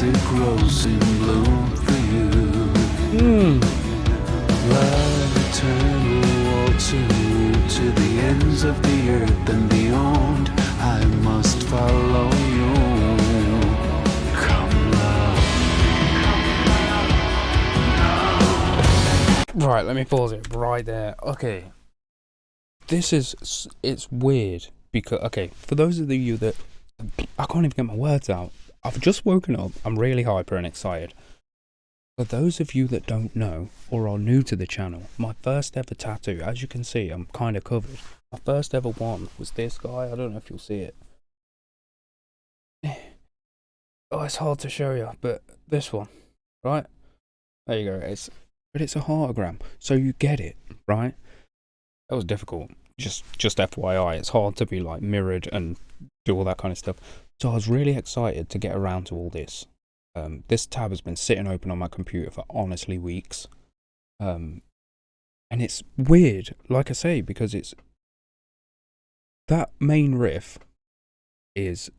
it grows in bloom for you. Love eternal, all to the ends of the earth and beyond. I must follow you. Come love. Right, let me pause it right there. Okay. It's weird because, okay, for those of you that, I can't even get my words out. I've just woken up. I'm really hyper and excited. For those of you that don't know or are new to the channel, my first ever tattoo, as you can see, I'm kind of covered. My first ever one was this guy. I don't know if you'll see it. Oh, it's hard to show you, but this one, right? There you go. But it's a heartogram, so you get it, right? That was difficult. Just FYI, it's hard to be like mirrored and do all that kind of stuff. So I was really excited to get around to all this. This tab has been sitting open on my computer for honestly weeks. And it's weird, like I say, because it's that main riff is,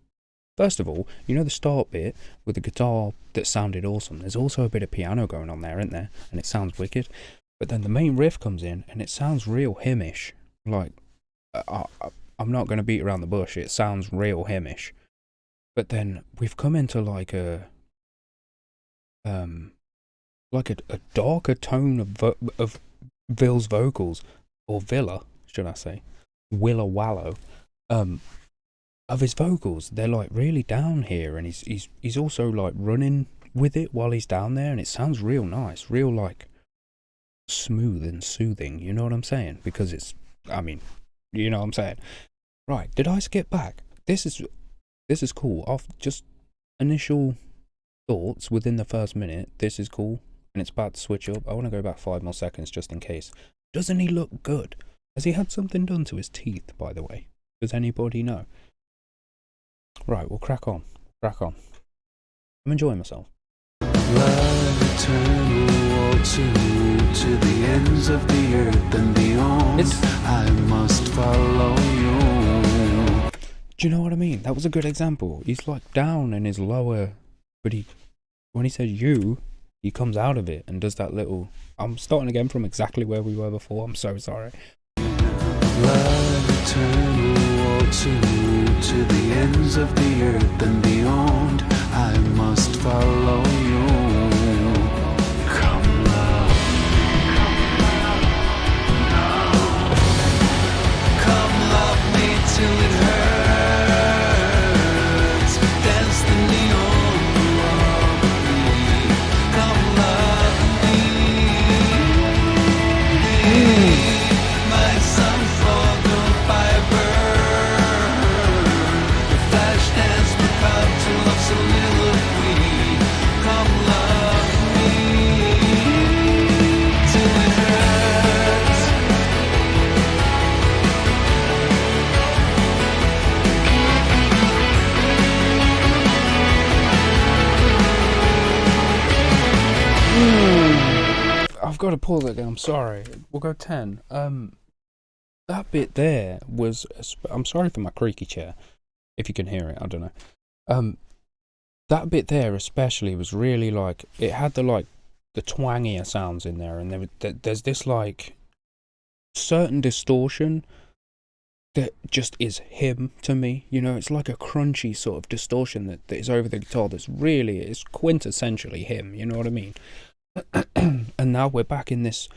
first of all, you know the start bit with the guitar that sounded awesome. There's also a bit of piano going on there, isn't there? And it sounds wicked. But then the main riff comes in and it sounds real hymnish. Like, I'm not going to beat around the bush. It sounds real hymnish. But then we've come into like a darker tone of Vill's vocals, or Villa, should I say, Willa Wallow, of his vocals. They're like really down here, and he's also like running with it while he's down there, and it sounds real nice, real like smooth and soothing. You know what I'm saying? Because it's, I mean, you know what I'm saying. Right? Did I skip back? This is cool. Off just initial thoughts within the first minute. This is cool, and it's about to switch up. I want to go back 5 more seconds just in case. Doesn't he look good? Has he had something done to his teeth, by the way? Does anybody know? Right, we'll crack on. I'm enjoying myself. Love eternal, to the ends of the earth and beyond. I must follow you. Do you know what I mean? That was a good example. He's like down in his lower, but when he says you, he comes out of it and does that little. I'm starting again from exactly where we were before. I'm so sorry. Love eternal, to the ends of the earth and beyond. I must follow you. Come love. Come love me till it hurts. Dance the neon robbery. Come love me. My sun for the fiber. The flash dance will come to love soliloquy. Come love me till it hurts. I've got to pause it again. I'm sorry. We'll go 10. That bit there was. I'm sorry for my creaky chair. If you can hear it, I don't know. That bit there especially was really like, it had the twangier sounds in there, and there's this like certain distortion that just is him to me. You know, it's like a crunchy sort of distortion that is over the guitar that's really, it's quintessentially him. You know what I mean? And now we're back in this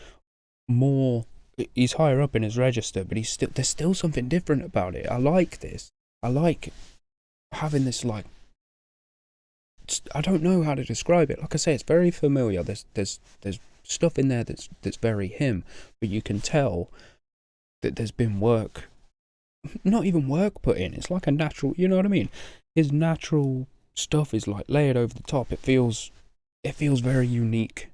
more. He's higher up in his register, but there's still something different about it. I like this. I like having this like. I don't know how to describe it. Like I say, it's very familiar. There's stuff in there that's very him, but you can tell that there's been work, not even work put in. It's like a natural. You know what I mean? His natural stuff is like layered over the top. It feels very unique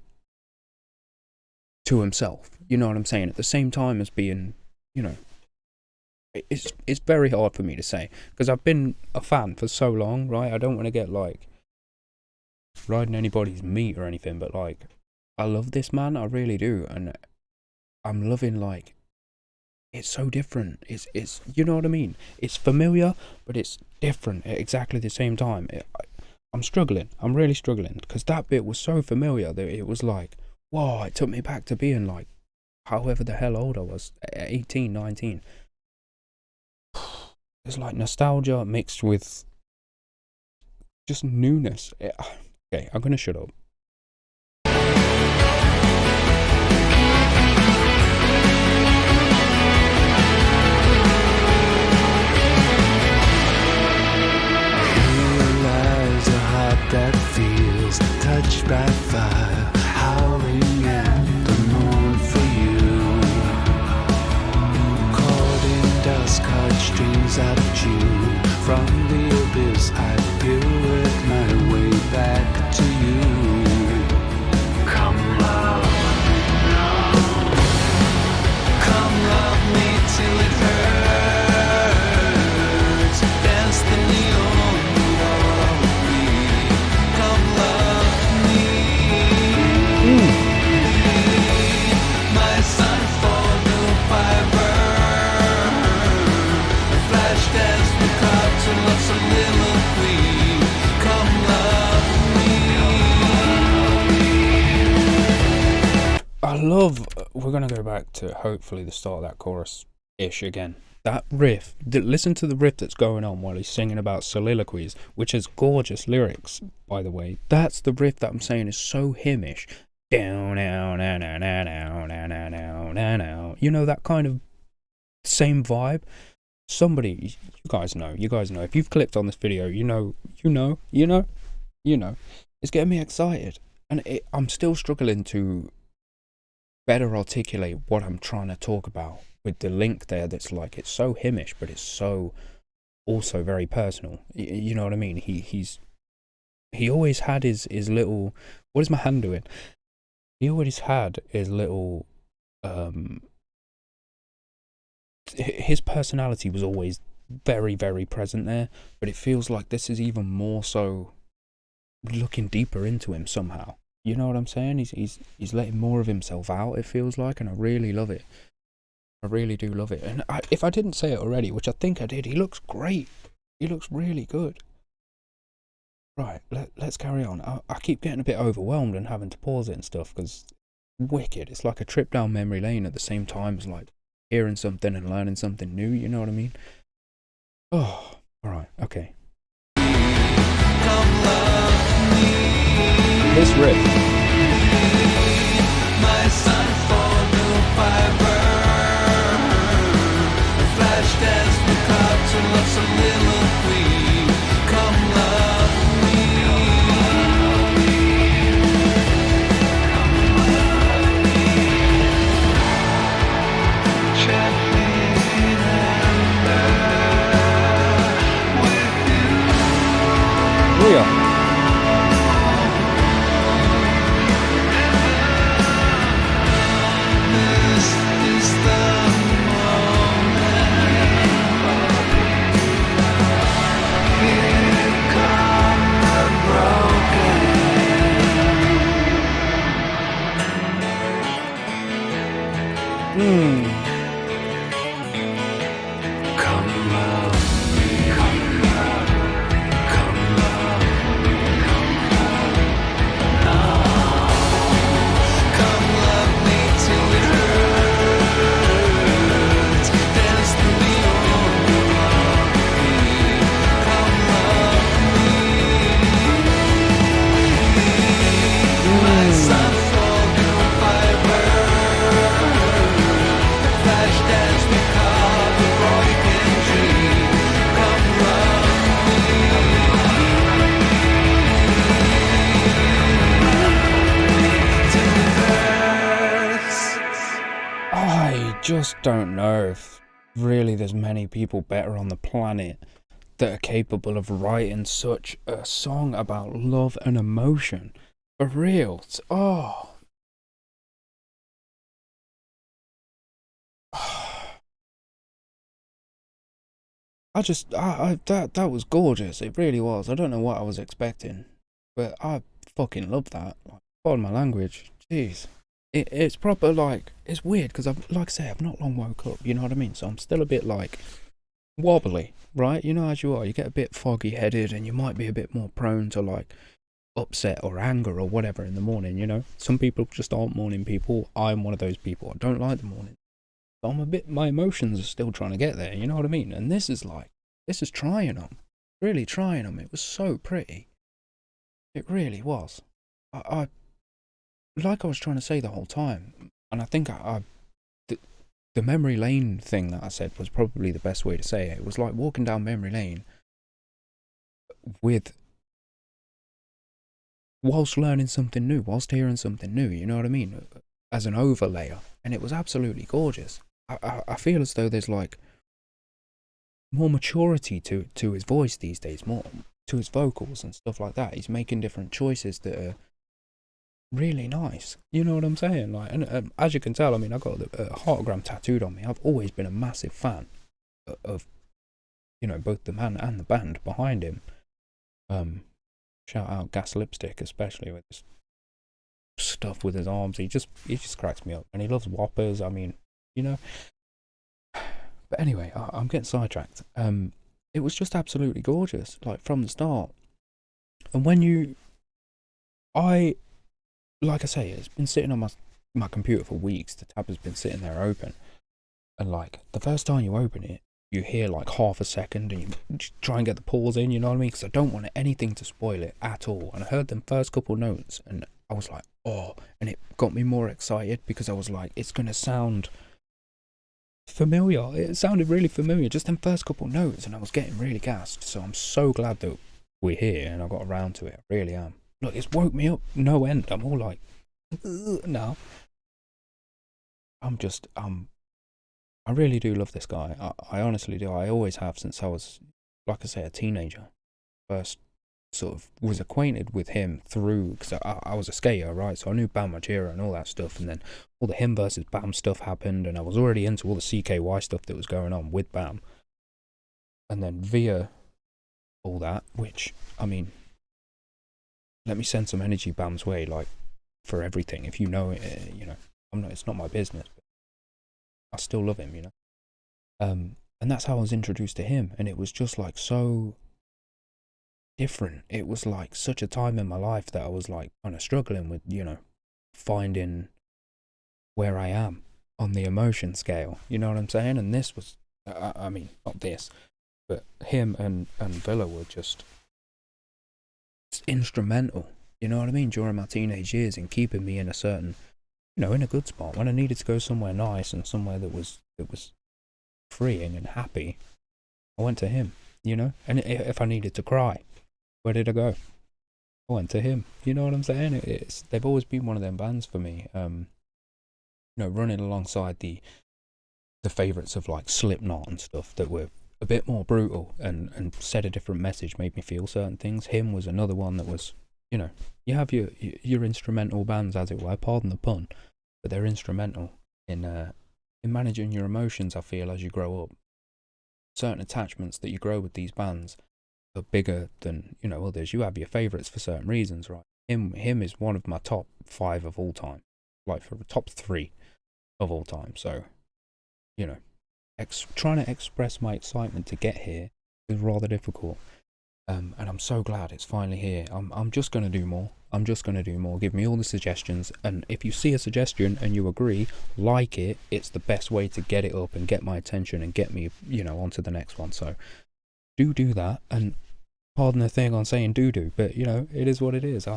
to himself. You know what I'm saying? At the same time as being, you know, it's very hard for me to say because I've been a fan for so long, right? I don't want to get like riding anybody's meat or anything, but like I love this man, I really do, and I'm loving like it's so different. It's you know what I mean? It's familiar, but it's different at exactly the same time. I'm struggling. I'm really struggling because that bit was so familiar that it was like, whoa, it took me back to being like, however the hell old I was, 18, 19. It's like nostalgia mixed with just newness. Okay, I'm gonna shut up. Realize a heart that feels touched by fire, howling at the moon for you. Caught in dust, heartstrings out of tune. From the abyss, I pirouette my way back to you. Come love me, come love me till it hurts. Dance the neon of me. Come love me. My sun for the fiber. Flash dance with cartoon of soliloquy. Come love me. I love. We're gonna go back to hopefully the start of that chorus-ish again. That riff. Listen to the riff that's going on while he's singing about soliloquies, which has gorgeous lyrics, by the way. That's the riff that I'm saying is so hymnish. Down, now, now, now, now, now, now, now, now, now. You know, that kind of same vibe. Somebody, you guys know. If you've clicked on this video, you know. It's getting me excited, and I'm still struggling to better articulate what I'm trying to talk about with the link there. That's like, it's so hymnish, but it's so also very personal. You know what I mean? He always had his little. What is my hand doing? He always had his little. His personality was always very, very present there, but it feels like this is even more so looking deeper into him somehow. You know what I'm saying? He's letting more of himself out, it feels like, and I really love it. I really do love it. And if I didn't say it already, which I think I did, he looks great. He looks really good. Right, let's carry on. I keep getting a bit overwhelmed and having to pause it and stuff, because wicked. It's like a trip down memory lane at the same time as like hearing something and learning something new, you know what I mean? Oh, alright, okay. This riff. My son for the fiber. Flash dance with cartoon of soliloquy. Come love me. Leah. Just don't know if really there's many people better on the planet that are capable of writing such a song about love and emotion. For real. Oh. That was gorgeous. It really was. I don't know what I was expecting, but I fucking love that. Pardon my language. Jeez. It's proper, like, it's weird because like I say, I've not long woke up, you know what I mean? So I'm still a bit like, wobbly, right? You know, as you are, you get a bit foggy headed and you might be a bit more prone to like upset or anger or whatever in the morning, you know. Some people just aren't morning people. I'm one of those people. I don't like the morning. So I'm a bit, my emotions are still trying to get there, you know what I mean? And this is trying them. Really trying them. It was so pretty. It really was. I like I was trying to say the whole time, and I think the memory lane thing that I said was probably the best way to say it. It was like walking down memory lane with whilst learning something new, whilst hearing something new, you know what I mean? As an overlayer. And it was absolutely gorgeous. I feel as though there's like more maturity to his voice these days, more to his vocals and stuff like that. He's making different choices that are really nice. You know what I'm saying? Like, and as you can tell, I mean, I got a heartgram tattooed on me. I've always been a massive fan of, you know, both the man and the band behind him. Shout out Gas Lipstick, especially with his stuff with his arms. He just cracks me up, and he loves whoppers. I mean, you know. But anyway, I'm getting sidetracked. It was just absolutely gorgeous, like from the start. And when like I say, it's been sitting on my computer for weeks. The tab has been sitting there open, and like the first time you open it, you hear like half a second, and you try and get the pause in. You know what I mean? Because I don't want anything to spoil it at all. And I heard them first couple notes, and I was like, oh, and it got me more excited because I was like, it's gonna sound familiar. It sounded really familiar, just them first couple notes, and I was getting really gassed. So I'm so glad that we're here and I got around to it. I really am. Look, it's woke me up no end. I'm all like, now. I really do love this guy. I honestly do. I always have since I was, like I say, a teenager. First sort of was acquainted with him through, because I was a skater, right? So I knew Bam Margera and all that stuff, and then all the him versus Bam stuff happened, and I was already into all the CKY stuff that was going on with Bam. And then via all that, which, I mean, let me send some energy Bam's way, like, for everything. If you know it, you know, it's not my business, but I still love him, you know. And that's how I was introduced to him, and it was just like so different. It was like such a time in my life that I was like kind of struggling with, you know, finding where I am on the emotion scale. You know what I'm saying? And this was, I mean, not this, but him and Villa were just instrumental. You know what I mean? During my teenage years in keeping me in a certain, you know, in a good spot when I needed to go somewhere nice and somewhere that was freeing and happy. I went to him, you know. And if I needed to cry, where did I go? I went to him. You know what I'm saying? They've always been one of them bands for me. You know, running alongside the favourites of like Slipknot and stuff that were a bit more brutal and said a different message, made me feel certain things. Him was another one that was, you know, you have your instrumental bands, as it were, pardon the pun, but they're instrumental in managing your emotions, I feel, as you grow up. Certain attachments that you grow with these bands are bigger than, you know, others. You have your favourites for certain reasons, right? Him is one of my top 5 of all time, like for the top 3 of all time. So, you know, trying to express my excitement to get here is rather difficult. And I'm so glad it's finally here. I'm just going to do more. I'm just going to do more. Give me all the suggestions. And if you see a suggestion and you agree, like it, it's the best way to get it up and get my attention and get me, you know, onto the next one. So do that. And pardon the thing on saying do, but, you know, it is what it is.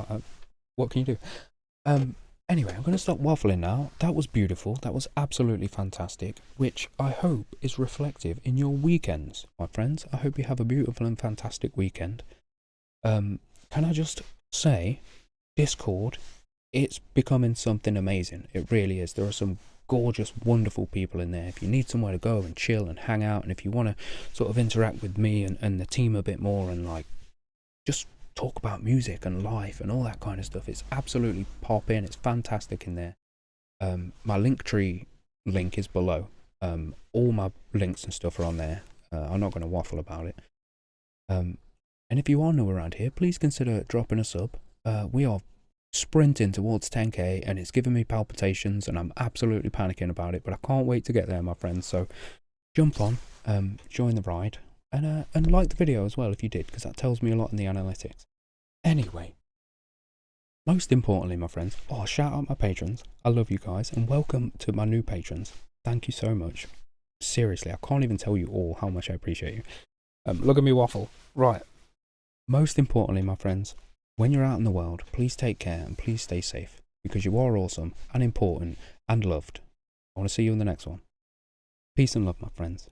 What can you do? Anyway, I'm going to stop waffling now. That was beautiful. That was absolutely fantastic, which I hope is reflective in your weekends, my friends. I hope you have a beautiful and fantastic weekend. Can I just say, Discord, it's becoming something amazing. It really is. There are some gorgeous, wonderful people in there. If you need somewhere to go and chill and hang out, and if you want to sort of interact with me and the team a bit more and like just talk about music and life and all that kind of stuff, it's absolutely pop in. It's fantastic in there. My Linktree link is below. All my links and stuff are on there. I'm not going to waffle about it. And if you are new around here, please consider dropping a sub. We are sprinting towards 10k and it's giving me palpitations and I'm absolutely panicking about it, but I can't wait to get there, my friends. So jump on, join the ride, and like the video as well if you did, because that tells me a lot in the analytics. Anyway, most importantly, my friends, shout out my patrons. I love you guys, and welcome to my new patrons. Thank you so much. Seriously, I can't even tell you all how much I appreciate you. Look at me waffle. Right. Most importantly, my friends, when you're out in the world, please take care and please stay safe, because you are awesome and important and loved. I want to see you in the next one. Peace and love, my friends.